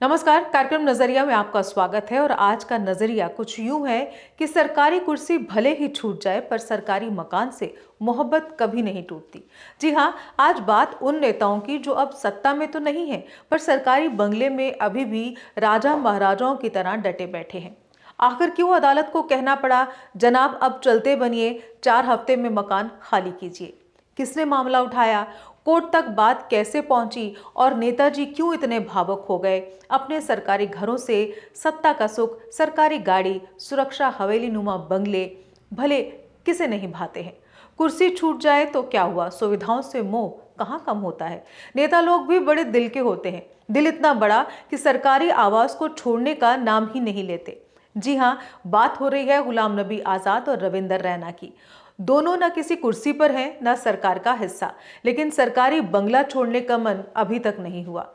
नमस्कार, कार्यक्रम नजरिया में आपका स्वागत है। और आज का नजरिया कुछ यूं है कि सरकारी कुर्सी भले ही छूट जाए पर सरकारी मकान से मोहब्बत कभी नहीं टूटती। जी हाँ, आज बात उन नेताओं की जो अब सत्ता में तो नहीं है पर सरकारी बंगले में अभी भी राजा महाराजाओं की तरह डटे बैठे हैं। आखिर क्यों अदालत को कहना पड़ा, जनाब अब चलते बनिए, 4 हफ्ते में मकान खाली कीजिए? किसने मामला उठाया, कोर्ट तक बात कैसे पहुंची और नेताजी क्यों इतने भावुक हो गए? अपने सरकारी घरों से सत्ता का सुख, सरकारी गाड़ी, सुरक्षा, हवेली नुमा बंगले भले किसे नहीं भाते हैं। कुर्सी छूट जाए तो क्या हुआ, सुविधाओं से मोह कहाँ कम होता है। नेता लोग भी बड़े दिल के होते हैं, दिल इतना बड़ा कि सरकारी आवास को छोड़ने का नाम ही नहीं लेते। जी हाँ, बात हो रही है गुलाम नबी आजाद और रविंदर रैना की। दोनों न किसी कुर्सी पर हैं न सरकार का हिस्सा, लेकिन सरकारी बंगला छोड़ने का मन अभी तक नहीं हुआ।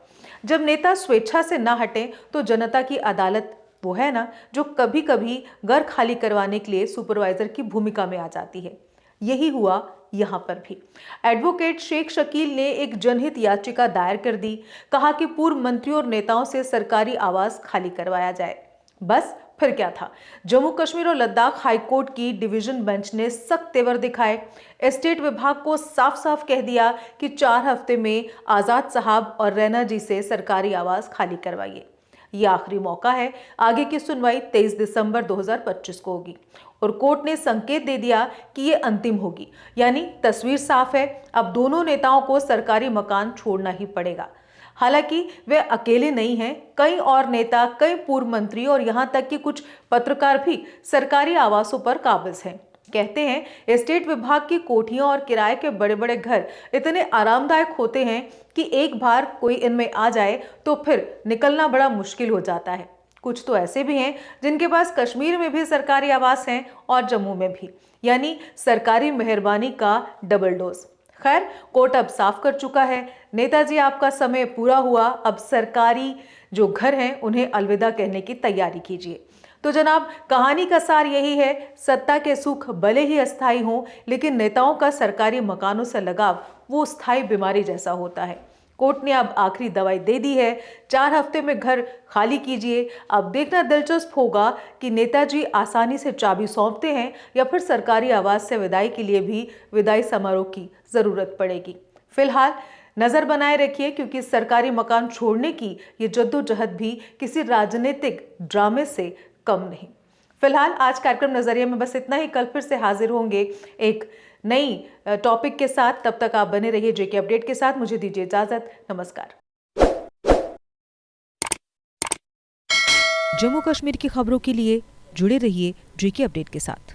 जब नेता स्वेच्छा से ना हटे तो जनता की अदालत वो है ना, जो कभी कभी घर खाली करवाने के लिए सुपरवाइजर की भूमिका में आ जाती है। यही हुआ यहां पर भी। एडवोकेट शेख शकील ने एक जनहित याचिका दायर कर दी। कहा कि पूर्व मंत्रियों और नेताओं से सरकारी आवास खाली करवाया जाए। बस फिर क्या था, जम्मू कश्मीर और लद्दाख हाईकोर्ट की डिवीजन बेंच ने सख्त तेवर दिखाए। एस्टेट विभाग को साफ साफ कह दिया कि 4 हफ्ते में आजाद साहब और रैना जी से सरकारी आवास खाली करवाइए। यह आखिरी मौका है। आगे की सुनवाई 23 दिसंबर 2025 को होगी और कोर्ट ने संकेत दे दिया कि ये अंतिम होगी। यानी तस्वीर साफ है, अब दोनों नेताओं को सरकारी मकान छोड़ना ही पड़ेगा। हालांकि वे अकेले नहीं हैं, कई और नेता, कई पूर्व मंत्री और यहां तक कि कुछ पत्रकार भी सरकारी आवासों पर काबिज हैं। कहते हैं एस्टेट विभाग की कोठियां और किराए के बड़े बड़े घर इतने आरामदायक होते हैं कि एक बार कोई इनमें आ जाए तो फिर निकलना बड़ा मुश्किल हो जाता है। कुछ तो ऐसे भी हैं जिनके पास कश्मीर में भी सरकारी आवास हैं और जम्मू में भी, यानी सरकारी मेहरबानी का डबल डोज। खैर, कोर्ट अब साफ कर चुका है, नेताजी आपका समय पूरा हुआ, अब सरकारी जो घर हैं उन्हें अलविदा कहने की तैयारी कीजिए। तो जनाब, कहानी का सार यही है, सत्ता के सुख भले ही अस्थायी हों, लेकिन नेताओं का सरकारी मकानों से लगाव वो स्थायी बीमारी जैसा होता है। कोर्ट ने अब आखिरी दवाई दे दी है, 4 हफ्ते में घर खाली कीजिए। अब देखना दिलचस्प होगा कि नेताजी आसानी से चाबी सौंपते हैं या फिर सरकारी आवास से विदाई के लिए भी विदाई समारोह की जरूरत पड़ेगी। फिलहाल नजर बनाए रखिए, क्योंकि सरकारी मकान छोड़ने की ये जद्दोजहद भी किसी राजनीतिक ड्रामे से कम नहीं। फिलहाल आज कार्यक्रम नजरिया में बस इतना ही। कल फिर से हाजिर होंगे एक नई टॉपिक के साथ। तब तक आप बने रहिए जेके अपडेट के साथ। मुझे दीजिए इजाजत। नमस्कार। जम्मू कश्मीर की खबरों के लिए जुड़े रहिए जेके अपडेट के साथ।